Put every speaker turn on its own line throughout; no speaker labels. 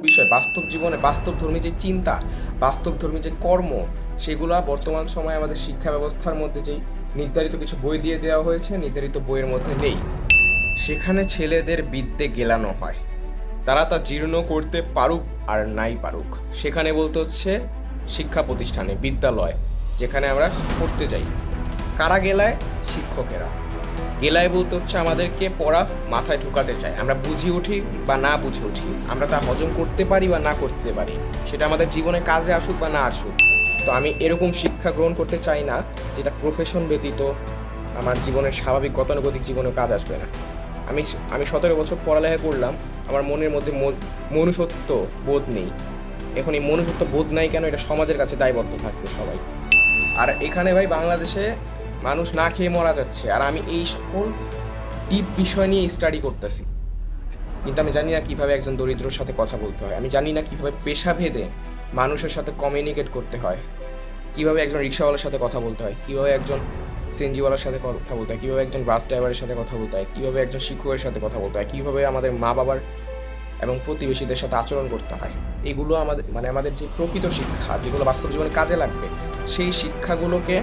বিষয় বাস্তব জীবনে বাস্তবধর্মী যে চিন্তা, বাস্তবধর্মী যে কর্ম, সেগুলা বর্তমান সময়ে আমাদের শিক্ষা ব্যবস্থার মধ্যে যেই নির্ধারিত কিছু বই দিয়ে দেওয়া হয়েছে, নির্ধারিত বইয়ের মধ্যে নেই। সেখানে ছেলেদের বিদ্যে গেলানো হয়, তারা তা জীর্ণ করতে পারুক আর নাই পারুক। সেখানে বলতে হচ্ছে শিক্ষা প্রতিষ্ঠানে, বিদ্যালয়, যেখানে আমরা পড়তে যাই। কারা গেলায়? শিক্ষকেরা। গেলায় বলতে হচ্ছে আমাদেরকে পড়া মাথায় ঢোকাতে চায়, আমরা বুঝি উঠি বা না বুঝে উঠি, আমরা তা হজম করতে পারি বা না করতে পারি, সেটা আমাদের জীবনে কাজে আসুক বা না আসুক। তো আমি এরকম শিক্ষা গ্রহণ করতে চাই না যেটা প্রফেশন ব্যতীত আমার জীবনের স্বাভাবিক গতানুগতিক জীবনেও কাজ আসবে না। আমি আমি 17 বছর পড়ালেখা করলাম, আমার মনের মধ্যে মনুষ্যত্ব বোধ নেই। এখন এই মনুষ্যত্ব বোধ নাই কেন, এটা সমাজের কাছে দায়বদ্ধ থাকবে সবাই। আর এখানে ভাই বাংলাদেশে মানুষ না খেয়ে মারা যাচ্ছে, আর আমি এই সকল ডিপ বিষয় নিয়ে স্টাডি করতেছি। কিন্তু আমি জানি না কিভাবে একজন দরিদ্রর সাথে কথা বলতে হয়, আমি জানি না কিভাবে পেশাভেদে মানুষের সাথে কমিউনিকেট করতে হয়, কিভাবে একজন রিক্সাওয়ালার সাথে কথা বলতে হয়, কিভাবে একজন সিএনজিওয়ালার সাথে কথা বলতে হয়, কিভাবে একজন বাস ড্রাইভারের সাথে কথা বলতে হয়, কিভাবে একজন শিক্ষকের সাথে কথা বলতে হয়, কিভাবে আমাদের মা বাবার এবং প্রতিবেশীদের সাথে আচরণ করতে হয়। এগুলো আমাদের আমাদের যে প্রকৃত শিক্ষা, যেগুলো বাস্তব জীবনে কাজে লাগবে, সেই শিক্ষাগুলোকে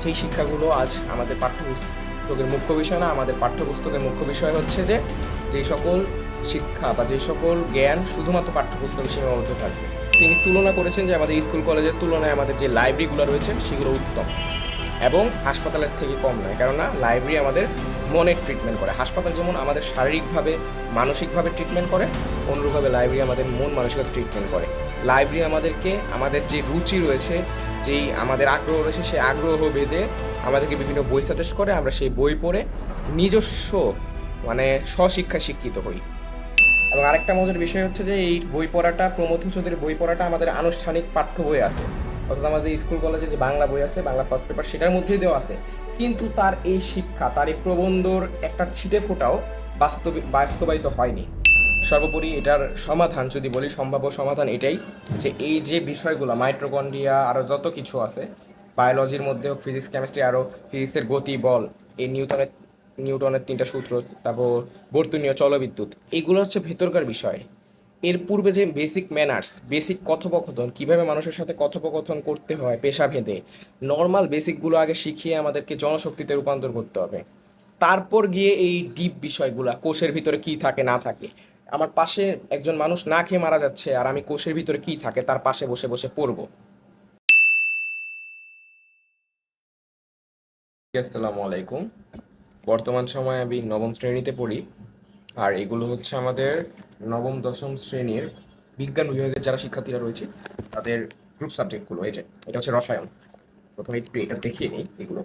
সেই শিক্ষাগুলো আজ আমাদের পাঠ্যপুস্তকের মুখ্য বিষয় না। আমাদের পাঠ্যপুস্তকের মুখ্য বিষয় হচ্ছে যে যে সকল শিক্ষা বা যে সকল জ্ঞান শুধুমাত্র পাঠ্যপুস্তকে সীমাবদ্ধ থাকবে। তিনি তুলনা করেছেন যে আমাদের স্কুল কলেজের তুলনায় আমাদের যে লাইব্রেরিগুলো রয়েছে সেগুলো উত্তম এবং হাসপাতালের থেকে কম নয়। কেননা লাইব্রেরি আমাদের মনের ট্রিটমেন্ট করে, হাসপাতাল যেমন আমাদের শারীরিকভাবে মানসিকভাবে ট্রিটমেন্ট করে, অনুরূপভাবে লাইব্রেরি আমাদের মন মানসিকতা ট্রিটমেন্ট করে। লাইব্রেরি আমাদেরকে আমাদের যে রুচি রয়েছে, যেই আমাদের আগ্রহ রয়েছে, সেই আগ্রহ ভেদে আমাদেরকে বিভিন্ন বই সাজেস্ট করে, আমরা সেই বই পড়ে নিজস্ব স্বশিক্ষায় শিক্ষিত হই। এবং আরেকটা মজার বিষয় হচ্ছে যে এই বই পড়াটা, প্রমথ চৌধুরীর বই পড়াটা আমাদের আনুষ্ঠানিক পাঠ্য বই আছে, অর্থাৎ আমাদের স্কুল কলেজে যে বাংলা বই আছে, বাংলা ফার্স্ট পেপার, সেটার মধ্যেই দেওয়া আছে। কিন্তু তার এই শিক্ষা, তার এই প্রবন্ধর একটা ছিটে ফোটাও বাস্তবায়িত হয়নি। সর্বোপরি এটার সমাধান যদি বলি, সম্ভাব্য সমাধান এটাই যে এই যে বিষয়গুলো মাইটোকন্ড্রিয়া আরও যত কিছু আছে বায়োলজির মধ্যেও, ফিজিক্স কেমিস্ট্রি, আরও ফিজিক্সের গতি বল, এই নিউটনের 3টা সূত্র, তারপর বর্তনীয় চলবিদ্যুৎ, এগুলো হচ্ছে ভেতরকার বিষয়। এর পূর্বে যে বেসিক ম্যানার্স, বেসিক কথোপকথন, কিভাবে মানুষের সাথে কথোপকথন করতে হয় পেশাভেদে, নর্মাল বেসিকগুলো আগে শিখিয়ে আমাদেরকে জনশক্তিতে রূপান্তর করতে হবে। তারপর গিয়ে এই ডিপ বিষয়গুলা, কোষের ভিতরে কি থাকে না থাকে। আমার পাশে একজন মানুষ না খেয়ে মারা যাচ্ছে, আর আমি কোষের ভিতরে কি থাকে তার পাশে বসে বসে পড়বো। আসসালামু আলাইকুম। বর্তমান সময়ে আমি নবম শ্রেণীতে পড়ি, আর এগুলো হচ্ছে আমাদের নবম দশম শ্রেণীর বিজ্ঞান বিভাগের যারা শিক্ষার্থীরা রয়েছে তাদের গ্রুপ সাবজেক্টগুলো। এই যে এটা হচ্ছে রসায়ন, প্রথমে একটু এটা দেখিয়ে নিই। এগুলো,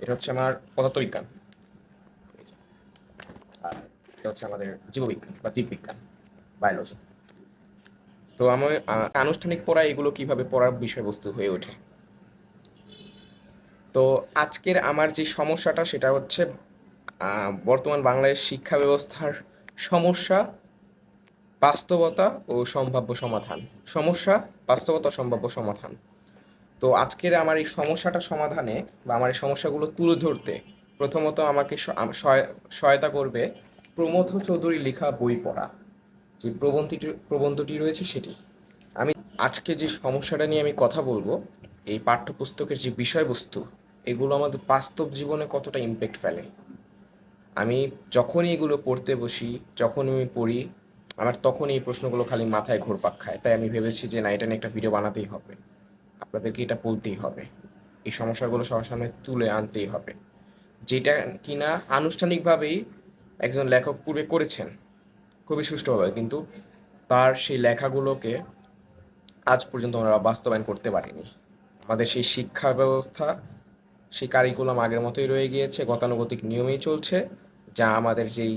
এটা হচ্ছে আমার পদার্থবিজ্ঞান, এই যে, আর এটা হচ্ছে আমাদের জীববিজ্ঞান বা জীববিজ্ঞান, বায়োলজি। তো আমি আনুষ্ঠানিক পড়া এগুলো কিভাবে পড়ার বিষয়বস্তু হয়ে ওঠে। তো আজকের আমার যে সমস্যাটা সেটা হচ্ছে বর্তমান বাংলাদেশ শিক্ষা ব্যবস্থার সমস্যা, বাস্তবতা ও সম্ভাব্য সমাধান। সমস্যা, বাস্তবতা, সম্ভাব্য সমাধান। তো আজকের আমার এই সমস্যাটা সমাধানে বা আমার এই সমস্যাগুলো তুলে ধরতে প্রথমত আমাকে সহায়তা করবে প্রমথ চৌধুরীর লেখা বই পড়া, যে প্রবন্ধটি রয়েছে সেটি। আমি আজকে যে সমস্যাটা নিয়ে আমি কথা বলবো, এই পাঠ্যপুস্তকের যে বিষয়বস্তু, এগুলো আমাদের বাস্তব জীবনে কতটা ইমপ্যাক্ট ফেলে। আমি যখনই এগুলো পড়তে বসি, যখন আমি পড়ি, আমার তখন এই প্রশ্নগুলো খালি মাথায় ঘুরপাক খায়। তাই আমি ভেবেছি যে না, এটা নিয়ে একটা ভিডিও বানাতেই হবে, আপনাদেরকে এটা বলতেই হবে, এই সমস্যাগুলো সবার সামনে তুলে আনতেই হবে, যেটা কিনা আনুষ্ঠানিকভাবেই একজন লেখক পূর্বে করেছেন খুবই সুষ্ঠুভাবে, কিন্তু তার সেই লেখাগুলোকে আজ পর্যন্ত আমরা বাস্তবায়ন করতে পারিনি। আমাদের সেই শিক্ষা ব্যবস্থা, সেই কারিকুলাম আগের মতোই রয়ে গিয়েছে, গতানুগতিক নিয়মেই চলছে, যা আমাদের যেই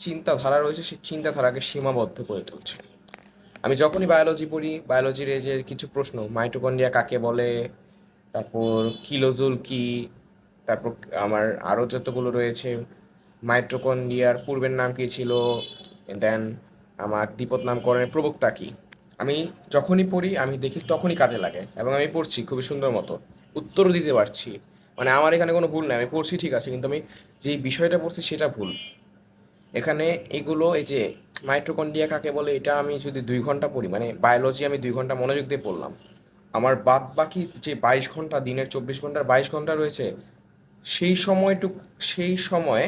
চিন্তাধারা রয়েছে সেই চিন্তাধারাকে সীমাবদ্ধ করে তুলছে। আমি যখনই বায়োলজি পড়ি, বায়োলজির এই যে কিছু প্রশ্ন, মাইটোকন্ড্রিয়া কাকে বলে, তারপর কিলোজুল কি, তারপর আমার আরও যতগুলো রয়েছে, মাইটোকন্ড্রিয়ার পূর্বের নাম কী ছিল, দেন আমার দ্বিপদ নামকরণের প্রবক্তা কী, আমি যখনই পড়ি আমি দেখি তখনই কাজে লাগে, এবং আমি পড়ছি খুবই সুন্দর মতো, উত্তরও দিতে পারছি। আমার এখানে কোনো ভুল নেই, আমি পড়ছি ঠিক আছে, কিন্তু আমি যেই বিষয়টা পড়ছি সেটা ভুল। এখানে এগুলো এই যে মাইটোকন্ড্রিয়া কাকে বলে এটা আমি যদি 2 ঘন্টা পড়ি, মানে বায়োলজি আমি 2 ঘন্টা মনোযোগ দিয়ে পড়লাম, আমার বাদ বাকি যে 22 ঘন্টা, দিনের 24 ঘন্টার 22 ঘন্টা রয়েছে, সেই সময়ে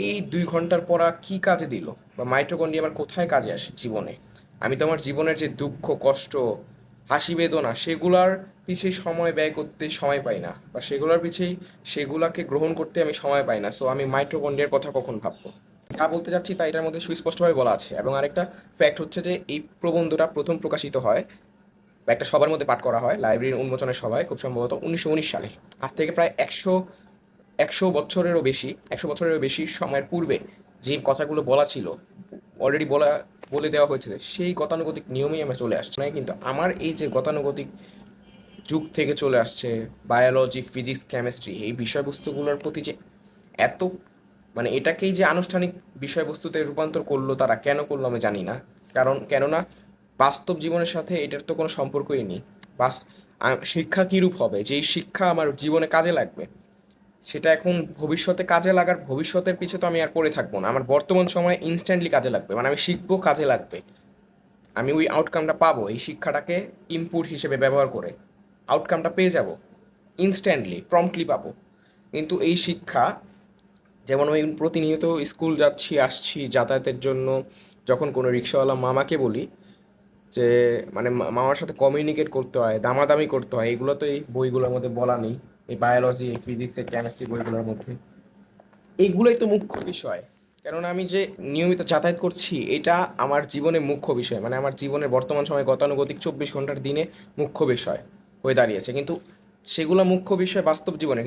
এই 2 ঘন্টার পড়া কি কাজে দিল, বা মাইটোকন্ড্রিয়া আমার কোথায় কাজে আসে জীবনে? আমি তো আমার জীবনের যে দুঃখ কষ্ট হাসি বেদনা সেগুলার পিছেই সময় ব্যয় করতে সময় পাই না, বা সেগুলাকে গ্রহণ করতে আমি সময় পাই না। সো আমি মাইটোকন্ড্রিয়ার কথা কখন ভাববো? যা বলতে চাচ্ছি তা এটার মধ্যে সুস্পষ্টভাবে বলা আছে। এবং আরেকটা ফ্যাক্ট হচ্ছে যে এই প্রবন্ধটা প্রথম প্রকাশিত হয় বা একটা সবার মধ্যে পাঠ করা হয় লাইব্রেরির উন্মোচনের সভায়, খুব সম্ভবত 1919 সালে। আজ থেকে প্রায় একশো বছরেরও বেশি সময়ের পূর্বে যে কথাগুলো বলা ছিল, অলরেডি বলে দেওয়া হয়েছে, সেই গতানুগতিক নিয়মেই আমরা চলে আসছি না। কিন্তু আমার এই যে গতানুগতিক যুগ থেকে চলে আসছে বায়োলজি ফিজিক্স কেমিস্ট্রি, এই বিষয়বস্তুগুলোর প্রতি যে এত, মানে এটাকেই যে আনুষ্ঠানিক বিষয়বস্তুতে রূপান্তর করলো, তারা কেন করলো আমি জানি না। কেননা বাস্তব জীবনের সাথে এটার তো কোনো সম্পর্কই নেই। শিক্ষা কীরূপ হবে, যেই শিক্ষা আমার জীবনে কাজে লাগবে, সেটা এখন ভবিষ্যতে কাজে লাগার ভবিষ্যতের পিছে তো আমি আর পড়ে থাকবো না, আমার বর্তমান সময়ে ইনস্ট্যান্টলি কাজে লাগবে। মানে আমি শিখবো, কাজে লাগবে, আমি ওই আউটকামটা পাবো, এই শিক্ষাটাকে ইনপুট হিসেবে ব্যবহার করে আউটকামটা পেয়ে যাব ইনস্ট্যান্টলি, প্রম্পটলি পাবো। কিন্তু এই শিক্ষা, যেমন আমি প্রতিনিয়ত স্কুল যাচ্ছি আসছি যাতায়াতের জন্য, যখন কোনো রিক্সাওয়ালা মামাকে বলি যে মানে মামার সাথে কমিউনিকেট করতে হয়, দামাদামি করতে হয়, এগুলো তো এই বইগুলোর মধ্যে বলা নেই, এই বায়োলজি ফিজিক্স কেমিস্ট্রি বইগুলোর মধ্যে। এইগুলোই তো মুখ্য বিষয়। কেননা আমি যে নিয়মিত যাতায়াত করছি এটা আমার জীবনে মুখ্য বিষয়, মানে আমার জীবনের বর্তমান সময়ে গতানুগতিক 24 ঘন্টার দিনে মুখ্য বিষয় হয়ে দাঁড়িয়েছে। কিন্তু সেগুলো মুখ্য বিষয় বাস্তব জীবনে,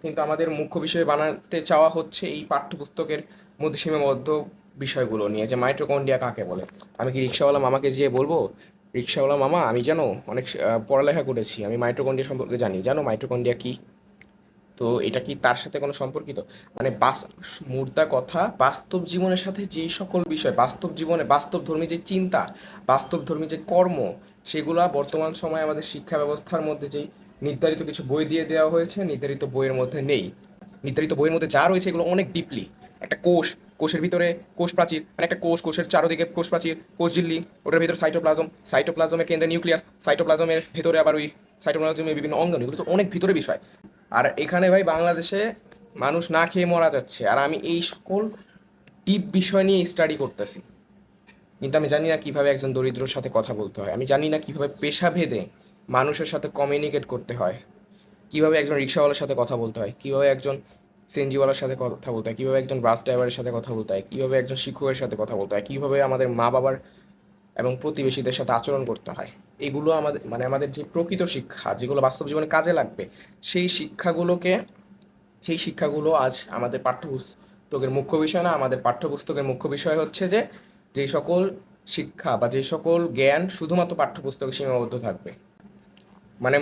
কিন্তু আমাদের মুখ্য বিষয় বানাতে চাওয়া হচ্ছে এই পাঠ্যপুস্তকের মধ্যে সীমাবদ্ধ বিষয়গুলো নিয়ে, যে মাইটোকন্ড্রিয়া কাকে বলে। আমি কি রিক্সাওয়ালা মামাকে যেয়ে বলবো, রিক্সাওয়ালা মামা আমি জানো অনেক পড়ালেখা করেছি, আমি মাইটোকন্ড্রিয়া সম্পর্কে জানি, জানো মাইটোকন্ড্রিয়া কি? তো এটা কি তার সাথে কোনো সম্পর্কিত? মানে মুদ্রা কথা, বাস্তব জীবনের সাথে যেই সকল বিষয় বাস্তব জীবনে বাস্তবধর্মী যে চিন্তা, বাস্তবধর্মী যে কর্ম, সেগুলা বর্তমান সময়ে আমাদের শিক্ষা ব্যবস্থার মধ্যে যেই নির্ধারিত কিছু বই দিয়ে দেওয়া হয়েছে, নির্ধারিত বইয়ের মধ্যে নেই। নির্ধারিত বইয়ের মধ্যে যা রয়েছে এগুলো অনেক ডিপলি, একটা কোষের ভিতরে কোষ প্রাচীর, মানে একটা কোষের চারদিকে কোষ প্রাচীর, কোষ ঝিল্লি, ওটার ভিতরে সাইটোপ্লাজমের কেন্দ্রে নিউক্লিয়াস, সাইটোপ্লাজমের ভেতরে আবার ওই সাইটোপ্লাজমের বিভিন্ন অঙ্গ, এগুলো তো অনেক ভিতরে বিষয়। আর এখানে ভাই বাংলাদেশে মানুষ না খেয়ে মারা যাচ্ছে, আর আমি এই সকল ডিপ বিষয় নিয়ে স্টাডি করতেছি। কিন্তু আমি জানি না কিভাবে একজন দরিদ্রর সাথে কথা বলতে হয়, আমি জানি না কিভাবে পেশাভেদে মানুষের সাথে কমিউনিকেট করতে হয়, কিভাবে একজন রিক্সাওয়ালার সাথে কথা বলতে হয়, কিভাবে একজন সিএনজিওয়ালার সাথে কথা বলতে হয়, কিভাবে একজন বাস ড্রাইভারের সাথে কথা বলতে হয়, কিভাবে একজন শিক্ষকের সাথে কথা বলতে হয়, কিভাবে আমাদের মা বাবার এবং প্রতিবেশীদের সাথে আচরণ করতে হয়। এগুলো আমাদের যে প্রকৃত শিক্ষা, যেগুলো বাস্তব জীবনে কাজে লাগবে, সেই শিক্ষাগুলোকে সেই শিক্ষাগুলো আজ আমাদের পাঠ্যপুস্তকের মুখ্য বিষয় না। আমাদের পাঠ্যপুস্তকের মুখ্য বিষয় হচ্ছে যে যেই সকল শিক্ষা বা যে সকল জ্ঞান শুধুমাত্র পাঠ্যপুস্তকে সীমাবদ্ধ থাকবে, মানে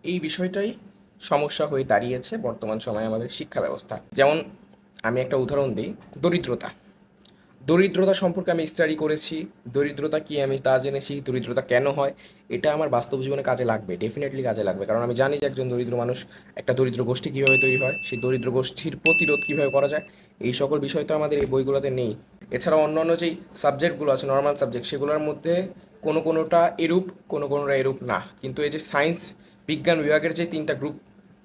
এই বিষয়টাই সমস্যা হয়ে দাঁড়িয়েছে বর্তমান সময়ে আমাদের শিক্ষা ব্যবস্থা। যেমন আমি একটা উদাহরণ দিই, দরিদ্রতা সম্পর্কে আমি স্টাডি করেছি, দরিদ্রতা কি আমি তা জেনেছি, দরিদ্রতা কেন হয়, এটা আমার বাস্তব জীবনে কাজে লাগবে, ডেফিনেটলি কাজে লাগবে। কারণ আমি জানি যে একজন দরিদ্র মানুষ, একটা দরিদ্র গোষ্ঠী কীভাবে তৈরি হয়, সেই দরিদ্র গোষ্ঠীর প্রতিরোধ কীভাবে করা যায়, এই সকল বিষয় তো আমাদের এই বইগুলোতে নেই। এছাড়াও অন্যান্য যেই সাবজেক্টগুলো আছে, নর্মাল সাবজেক্ট, সেগুলোর মধ্যে কোনোটা এরূপ, কোনোটা এরূপ না। কিন্তু এই যে সায়েন্স বিজ্ঞান বিভাগের যে 3টা গ্রুপ,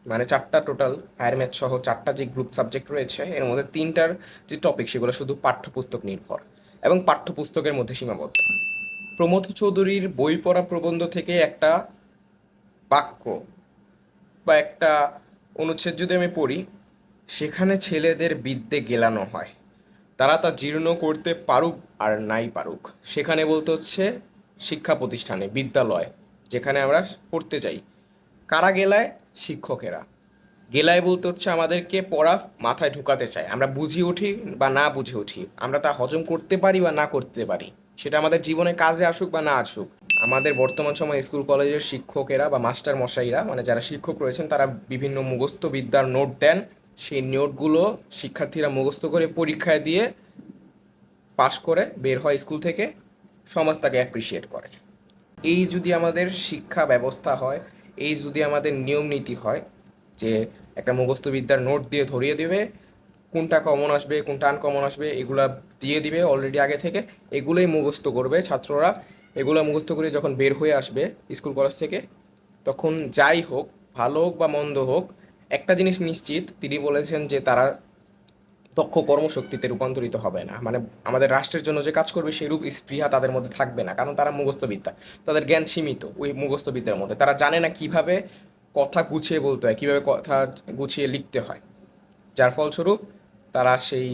মানে 4টা টোটাল, হায়ার ম্যাথ সহ 4টা যে গ্রুপ সাবজেক্ট রয়েছে, এর মধ্যে 3টার যে টপিক সেগুলো শুধু পাঠ্যপুস্তক নির্ভর এবং পাঠ্যপুস্তকের মধ্যে সীমাবদ্ধ। প্রমথ চৌধুরীর বই পড়া প্রবন্ধ থেকে একটা বাক্য বা একটা অনুচ্ছেদ যদি আমি পড়ি, সেখানে ছেলেদের বিদ্যে গেলানো হয়, তারা তা জীর্ণ করতে পারুক আর নাই পারুক। সেখানে বলতে হচ্ছে শিক্ষা প্রতিষ্ঠানে, বিদ্যালয় যেখানে আমরা পড়তে যাই, কারা গেলায়? শিক্ষকেরা গেলায় বলতে হচ্ছে আমাদেরকে পড়া মাথায় ঢুকাতে চায়, আমরা বুঝি উঠি বা না বুঝে উঠি, আমরা তা হজম করতে পারি বা না করতে পারি, সেটা আমাদের জীবনে কাজে আসুক বা না আসুক। আমাদের বর্তমান সময়ে স্কুল কলেজের শিক্ষকেরা বা মাস্টার মশাইরা, মানে যারা শিক্ষক রয়েছেন, তারা বিভিন্ন মুখস্থ বিদ্যার নোট দেন, সেই নোটগুলো শিক্ষার্থীরা মুখস্থ করে পরীক্ষায় দিয়ে পাশ করে বের হয় স্কুল থেকে, সমাজ তাকে অ্যাপ্রিসিয়েট করে। এই যদি আমাদের শিক্ষা ব্যবস্থা হয়, এই যদি আমাদের নিয়ম নীতি হয়, যে একটা মুখস্থ বিদ্যার নোট দিয়ে ধরিয়ে দেবে কোনটা কমন আসবে কোনটা আনকমন আসবে এগুলা দিয়ে দিবে অলরেডি আগে থেকে, এগুলোই মুখস্থ করবে ছাত্ররা। এগুলো মুখস্থ করে যখন বের হয়ে আসবে স্কুল কলেজ থেকে, তখন যাই হোক, ভালো হোক বা মন্দ হোক, একটা জিনিস নিশ্চিত, তিনি বলেছেন যে তারা দক্ষ কর্মশক্তিতে রূপান্তরিত হবে না। মানে আমাদের রাষ্ট্রের জন্য যে কাজ করবে সেরূপ স্পৃহা তাদের মধ্যে থাকবে না, কারণ তারা মুখস্থবিদ্যা, তাদের জ্ঞান সীমিত ওই মুখস্থবিদ্যার মধ্যে। তারা জানে না কিভাবে কথা গুছিয়ে বলতে হয়, কিভাবে কথা গুছিয়ে লিখতে হয়, যার ফলস্বরূপ তারা সেই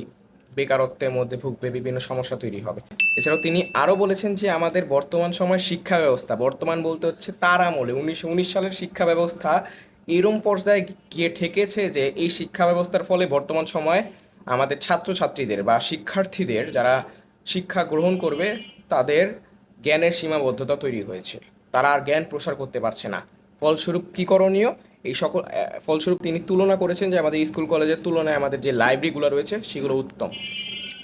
বেকারত্বের মধ্যে ভুগবে, বিভিন্ন সমস্যা তৈরি হবে। এছাড়াও তিনি আরও বলেছেন যে আমাদের বর্তমান সময়ের শিক্ষা ব্যবস্থা, বর্তমান বলতে হচ্ছে তার আমলে 1919 সালের শিক্ষা ব্যবস্থা এরম পর্যায়ে গিয়ে ঠেকেছে যে এই শিক্ষা ব্যবস্থার ফলে বর্তমান সময়ে আমাদের ছাত্রছাত্রীদের বা শিক্ষার্থীদের যারা শিক্ষা গ্রহণ করবে তাদের জ্ঞানের সীমাবদ্ধতা তৈরি হয়েছে, তারা আর জ্ঞান প্রসার করতে পারছে না। ফলস্বরূপ কী করণীয়, এই সকল ফলস্বরূপ তিনি তুলনা করেছেন যে আমাদের স্কুল কলেজের তুলনায় আমাদের যে লাইব্রেরিগুলো রয়েছে সেগুলো উত্তম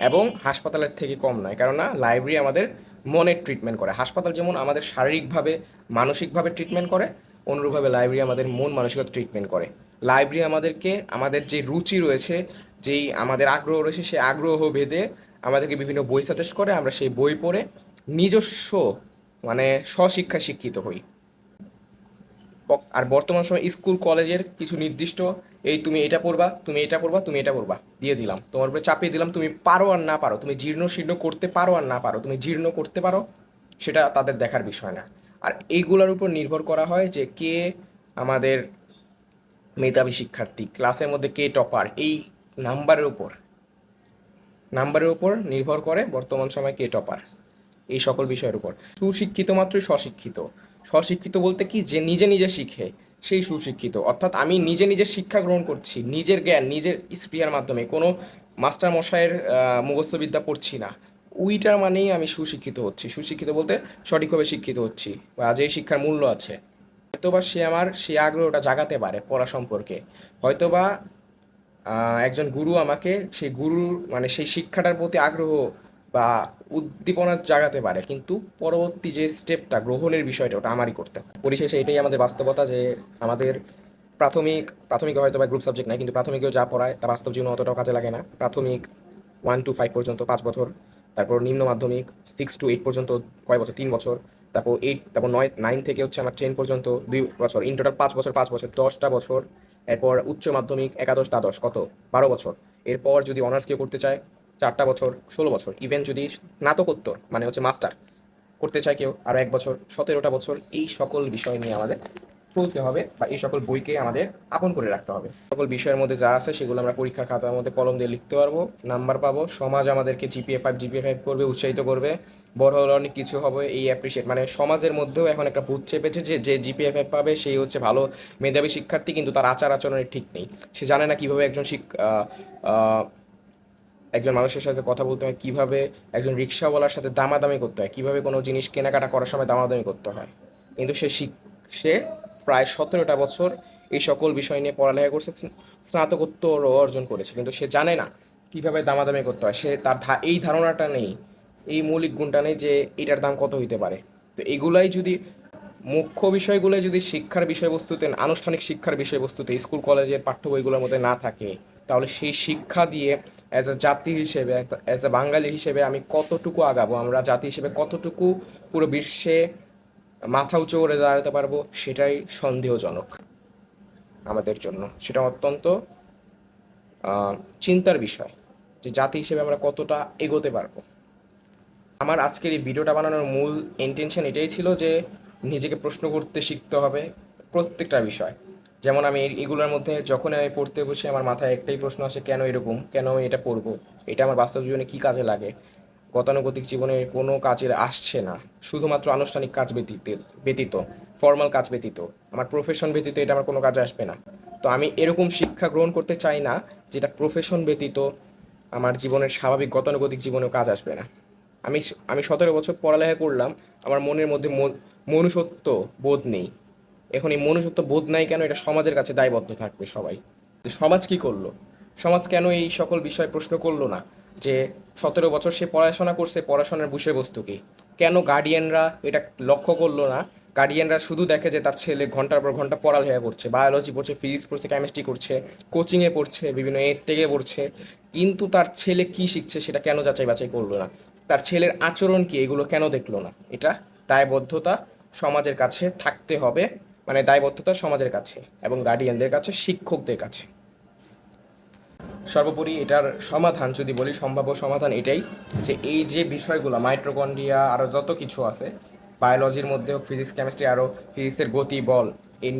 এবং হাসপাতালের থেকে কম নয়। কেননা লাইব্রেরি আমাদের মনের ট্রিটমেন্ট করে, হাসপাতাল যেমন আমাদের শারীরিকভাবে মানসিকভাবে ট্রিটমেন্ট করে, অনুরূপভাবে লাইব্রেরি আমাদের মন মানসিকতা ট্রিটমেন্ট করে। লাইব্রেরি আমাদেরকে আমাদের যে রুচি রয়েছে, যেই আমাদের আগ্রহ রয়েছে, সেই আগ্রহ ভেদে আমাদেরকে বিভিন্ন বই সাজেস্ট করে, আমরা সেই বই পড়ে নিজস্ব মানে স্বশিক্ষায় শিক্ষিত হই। আর বর্তমান সময় স্কুল কলেজের কিছু নির্দিষ্ট, এই তুমি এটা পড়বা, তুমি এটা পড়বা, তুমি এটা পড়বা দিয়ে দিলাম, তোমার উপরে চাপিয়ে দিলাম, তুমি পারো আর না পারো, তুমি জীর্ণ শীর্ণ করতে পারো আর না পারো, তুমি জীর্ণ করতে পারো সেটা তাদের দেখার বিষয় না। আর এইগুলোর উপর নির্ভর করা হয় যে কে আমাদের মেধাবী শিক্ষার্থী, ক্লাসের মধ্যে কে টপার, এই নাম্বারের উপর নির্ভর করে বর্তমান সময় কে টপার, এই সকল বিষয়ের উপর। সুশিক্ষিত মাত্রই স্বশিক্ষিত। স্বশিক্ষিত বলতে কি, যে নিজে নিজে শিখে সেই সুশিক্ষিত, অর্থাৎ আমি নিজে নিজে শিক্ষা গ্রহণ করছি, নিজের জ্ঞান নিজের স্পৃহার মাধ্যমে, কোনো মাস্টার মশাইয়ের মুখস্থবিদ্যা পড়ছি না, ওইটার মানেই আমি সুশিক্ষিত হচ্ছি। সুশিক্ষিত বলতে সঠিকভাবে শিক্ষিত হচ্ছি, বা যে শিক্ষার মূল্য আছে। হয়তোবা সে আমার সেই আগ্রহটা জাগাতে পারে পড়া সম্পর্কে, হয়তোবা একজন গুরু আমাকে সেই গুরুর মানে সেই শিক্ষাটার প্রতি আগ্রহ বা উদ্দীপনা জাগাতে পারে, কিন্তু পরবর্তী যে স্টেপটা গ্রহণের বিষয়টা ওটা আমারই করতে হয়। পরিশেষে এটাই আমাদের বাস্তবতা যে আমাদের প্রাথমিকে হয়তো বা গ্রুপ সাবজেক্ট নাই, কিন্তু প্রাথমিকেও যা পড়ায় তা বাস্তব জীবনে অতটাও কাজে লাগে না। প্রাথমিক 1 to 5 পর্যন্ত 5 বছর, তারপর নিম্ন মাধ্যমিক 6 to 8 পর্যন্ত কয় বছর, 3 বছর, তারপর 8, তারপর 9 থেকে হচ্ছে আমার 10 পর্যন্ত 2 বছর, ইন টোটাল 5 বছর, 5 বছর 10টা বছর। এরপর উচ্চ মাধ্যমিক একাদশ দ্বাদশ কত 12 বছর। এরপর যদি অনার্স কেউ করতে চায় 4টা বছর, 16 বছর। ইভেন যদি স্নাতকোত্তর মানে হচ্ছে মাস্টার করতে চায় কেউ, আরও 1 বছর, 17টা বছর। এই সকল বিষয় নিয়ে আমাদের চলতে হবে, বা এই সকল বইকে আমাদের আপন করে রাখতে হবে। সকল বিষয়ের মধ্যে যা আছে সেগুলো আমরা পরীক্ষার খাতার মধ্যে কলম দিয়ে লিখতে পারবো, নাম্বার পাবো, সমাজ আমাদেরকে জিপিএ 5 করবে, উৎসাহিত করবে, বড় হলে অনেক কিছু হবে, এই অ্যাপ্রিসিয়েট। মানে সমাজের মধ্যেও এখন একটা ভূত চেপেছে যে যে জিপিএ 5 পাবে সেই হচ্ছে ভালো মেধাবী শিক্ষার্থী, কিন্তু তার আচার আচরণের ঠিক নেই। সে জানে না কীভাবে একজন মানুষের সাথে কথা বলতে হয়, কীভাবে একজন রিক্সাওয়ালার সাথে দামাদামি করতে হয়, কীভাবে কোনো জিনিস কেনাকাটা করার সময় দামাদামি করতে হয়। কিন্তু সে প্রায় 17টা বছর এই সকল বিষয় নিয়ে পড়ালেখা করছে, স্নাতকোত্তরও অর্জন করেছে, কিন্তু সে জানে না কীভাবে দামাদামি করতে হয়। সে তার এই ধারণাটা নেই, এই মৌলিক গুণটা নেই যে এটার দাম কত হইতে পারে। তো এগুলাই যদি মুখ্য বিষয়গুলো যদি শিক্ষার বিষয়বস্তুতে, আনুষ্ঠানিক শিক্ষার বিষয়বস্তুতে স্কুল কলেজের পাঠ্য বইগুলোর মধ্যে না থাকে, তাহলে সেই শিক্ষা দিয়ে অ্যাজ এ জাতি হিসেবে, অ্যাজ এ বাঙালি হিসেবে আমি কতটুকু আগাবো, আমরা জাতি হিসেবে কতটুকু পুরো বিশ্বে মাথা উঁচু করে দাঁড়াতে পারবো, সেটাই সন্দেহজনক আমাদের জন্য। সেটা অত্যন্ত চিন্তার বিষয় যে জাতি হিসেবে আমরা কতটা এগোতে পারবো। আমার আজকের এই ভিডিওটা বানানোর মূল ইন্টেনশন এটাই ছিল যে নিজেকে প্রশ্ন করতে শিখতে হবে প্রত্যেকটা বিষয়। যেমন আমি এগুলোর মধ্যে যখন আমি পড়তে বসে আমার মাথায় একটাই প্রশ্ন আসে, কেন এরকম, কেন আমি এটা পড়বো, এটা আমার বাস্তব জীবনে কী কাজে লাগে। গতানুগতিক জীবনে কোনো কাজে আসছে না, শুধুমাত্র আনুষ্ঠানিক কাজ ব্যতীত, ফর্মাল কাজ ব্যতীত, আমার প্রফেশন ব্যতীত এটা আমার কোনো কাজে আসবে না। তো আমি এরকম শিক্ষা গ্রহণ করতে চাই না যেটা প্রফেশন ব্যতীত আমার জীবনের স্বাভাবিক গতানুগতিক জীবনেও কাজ আসবে না। আমি আমি 17 বছর পড়ালেখা করলাম, আমার মনের মধ্যে মনুষ্যত্ব বোধ নেই। এখন এই মনুষ্যত্ব বোধ নাই কেন, এটা সমাজের কাছে দায়বদ্ধ থাকবে সবাই। যে সমাজ কি করলো, সমাজ কেন এই সকল বিষয় প্রশ্ন করলো না, যে 17 বছর সে পড়াশোনা করছে, পড়াশোনার বিষয়বস্তু কি, কেন গার্ডিয়ানরা এটা লক্ষ্য করলো না। গার্ডিয়ানরা শুধু দেখে যে তার ছেলে ঘন্টার পর ঘন্টা পড়ালেখা করছে, বায়োলজি পড়ছে, ফিজিক্স পড়ছে, কেমিস্ট্রি করছে, কোচিংয়ে পড়ছে, বিভিন্ন টেকে পড়ছে, কিন্তু তার ছেলে কি শিখছে সেটা কেন যাচাই বাছাই করলো না, তার ছেলের আচরণ কি এগুলো কেন দেখলো না? এটা দায়বদ্ধতা সমাজের কাছে থাকতে হবে, মানে দায়বদ্ধতা সমাজের কাছে এবং গার্ডিয়ানদের কাছে, শিক্ষকদের কাছে। সর্বোপরি এটার সমাধান যদি বলি, সম্ভাব্য সমাধান এটাই যে এই যে বিষয়গুলো মাইটোকন্ড্রিয়া আরও যত কিছু আছে বায়োলজির মধ্যেও, ফিজিক্স কেমিস্ট্রি, আরও ফিজিক্সের গতি বল, এই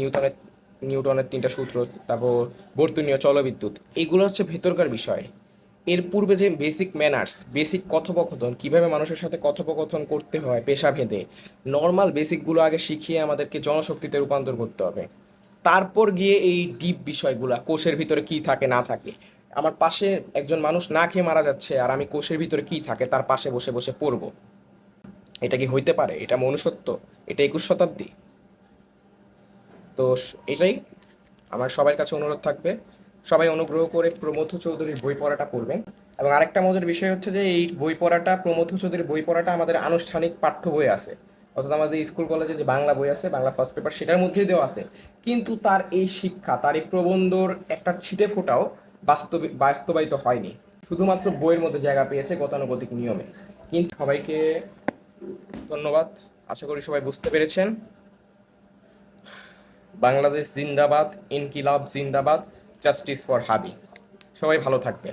নিউটনের 3টা সূত্র, তারপর বর্তনীয় চলবিদ্যুৎ, এগুলো হচ্ছে ভেতরকার বিষয়। এর পূর্বে যে বেসিক ম্যানার্স, বেসিক কথোপকথন, কিভাবে মানুষের সাথে কথোপকথন করতে হয় পেশাভেদে, নর্মাল বেসিকগুলো আগে শিখিয়ে আমাদেরকে জনশক্তিতে রূপান্তর করতে হবে। তারপর গিয়ে এই ডিপ বিষয়গুলা, কোষের ভিতরে কি থাকে না থাকে। আমার পাশে একজন মানুষ না খেয়ে মারা যাচ্ছে আর আমি কোষের ভিতরে কি থাকে তার পাশে বসে বসে পড়বো? এটা কি হইতে পারে? এটা মনুষ্যত্ব? এটা 21 শতাব্দী? তো এটাই আমার সবার কাছে অনুরোধ থাকবে, সবাই অনুগ্রহ করে প্রমথ চৌধুরীর বই পড়াটা পড়বেন। এবং আরেকটা মজার বিষয় হচ্ছে যে এই বই পড়াটা, প্রমথ চৌধুরীর বই পড়াটা আমাদের আনুষ্ঠানিক পাঠ্য বই আছে, অর্থাৎ আমাদের স্কুল কলেজে যে বাংলা বই আছে, বাংলা ফার্স্ট পেপার, সেটার মধ্যেই দেওয়া আছে। কিন্তু তার এই শিক্ষা, তার এই প্রবন্ধর একটা ছিটে ফোঁটাও বাস্তবায়িত হয়নি, শুধুমাত্র বইয়ের মধ্যে জায়গা পেয়েছে গতানুগতিক নিয়মে। কিন্তু সবাইকে ধন্যবাদ, আশা করি সবাই বুঝতে পেরেছেন। বাংলাদেশ জিন্দাবাদ, ইনকিলাব জিন্দাবাদ, জাস্টিস ফর হাদি। সবাই ভালো থাকবেন।